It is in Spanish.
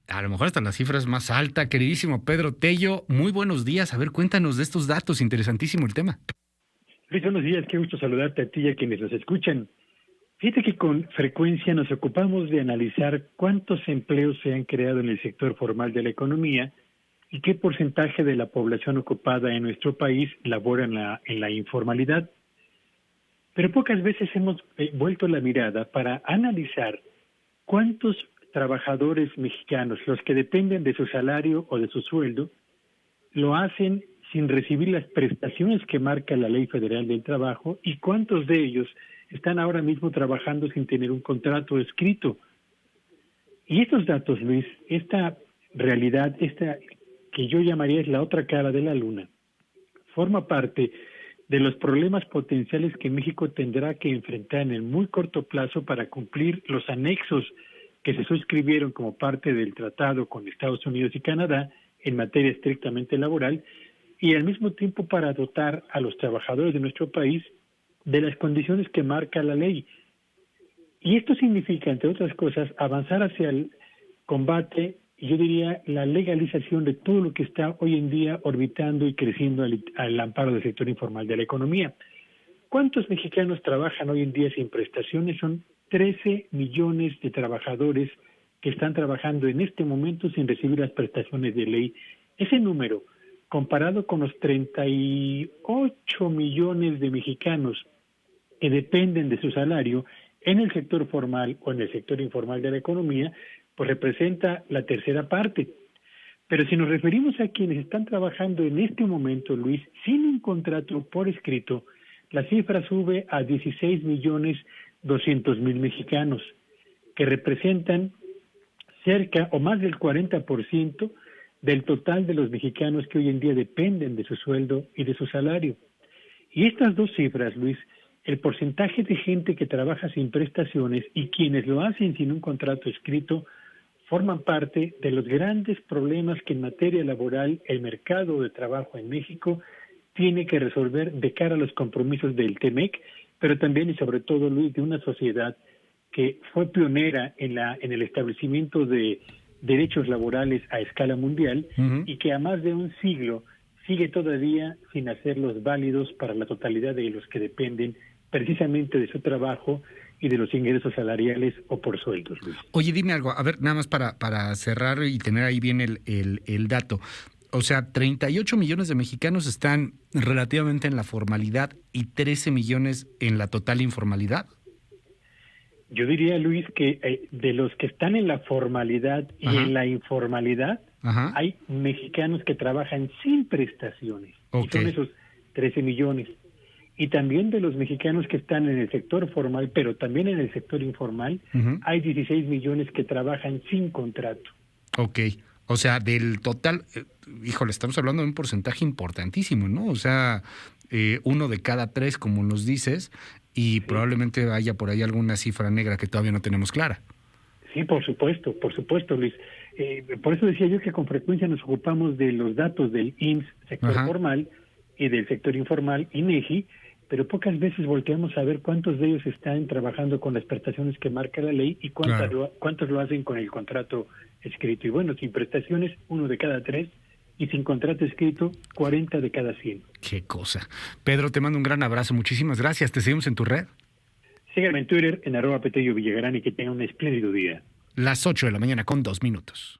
A lo mejor hasta la cifra es más alta. Queridísimo Pedro Tello, muy buenos días. A ver, cuéntanos de estos datos, interesantísimo el tema. Luis, buenos días, qué gusto saludarte a ti y a quienes nos escuchan. Fíjate que con frecuencia nos ocupamos de analizar cuántos empleos se han creado en el sector formal de la economía y qué porcentaje de la población ocupada en nuestro país labora en la informalidad. Pero pocas veces hemos vuelto la mirada para analizar cuántos trabajadores mexicanos, los que dependen de su salario o de su sueldo, lo hacen sin recibir las prestaciones que marca la Ley Federal del Trabajo y cuántos de ellos están ahora mismo trabajando sin tener un contrato escrito. Y estos datos, Luis, esta realidad, esta que yo llamaría es la otra cara de la luna, forma parte de los problemas potenciales que México tendrá que enfrentar en el muy corto plazo para cumplir los anexos que se suscribieron como parte del tratado con Estados Unidos y Canadá en materia estrictamente laboral, y al mismo tiempo para dotar a los trabajadores de nuestro país de las condiciones que marca la ley. Y esto significa, entre otras cosas, avanzar hacia el combate, y yo diría la legalización de todo lo que está hoy en día orbitando y creciendo al amparo del sector informal de la economía. ¿Cuántos mexicanos trabajan hoy en día sin prestaciones? Son 13 millones de trabajadores que están trabajando en este momento sin recibir las prestaciones de ley. Ese número, comparado con los 38 millones de mexicanos que dependen de su salario en el sector formal o en el sector informal de la economía, pues representa la tercera parte. Pero si nos referimos a quienes están trabajando en este momento, Luis, sin un contrato por escrito, la cifra sube a 16.200.000 mexicanos, que representan cerca o más del 40% del total de los mexicanos que hoy en día dependen de su sueldo y de su salario. Y estas dos cifras, Luis, el porcentaje de gente que trabaja sin prestaciones y quienes lo hacen sin un contrato escrito, forman parte de los grandes problemas que en materia laboral el mercado de trabajo en México tiene que resolver de cara a los compromisos del TEMEC, pero también y sobre todo, Luis, de una sociedad que fue pionera en el establecimiento de derechos laborales a escala mundial y que a más de un siglo sigue todavía sin hacerlos válidos para la totalidad de los que dependen precisamente de su trabajo y de los ingresos salariales o por sueldos, Luis. Oye, dime algo, a ver, nada más para cerrar y tener ahí bien el dato. O sea, 38 millones de mexicanos están relativamente en la formalidad y 13 millones en la total informalidad. Yo diría, Luis, que de los que están en la formalidad y en la informalidad, hay mexicanos que trabajan sin prestaciones. Y son esos 13 millones. Y también de los mexicanos que están en el sector formal, pero también en el sector informal, hay 16 millones que trabajan sin contrato. Ok. O sea, del total, híjole, estamos hablando de un porcentaje importantísimo, ¿no? O sea, 1 de cada 3, como nos dices, y probablemente haya por ahí alguna cifra negra que todavía no tenemos clara. Sí, por supuesto, Luis. Por eso decía yo que con frecuencia nos ocupamos de los datos del IMSS, sector formal, y del sector informal, INEGI, pero pocas veces volteamos a ver cuántos de ellos están trabajando con las prestaciones que marca la ley y cuántos lo hacen con el contrato escrito. Y bueno, sin prestaciones, 1 de cada 3, y sin contrato escrito, 40 de cada 100. Qué cosa. Pedro, te mando un gran abrazo. Muchísimas gracias. ¿Te seguimos en tu red? Síganme en Twitter, en @Petello Villagrán, y que tengan un espléndido día. Las 8 de la mañana con 2 minutos.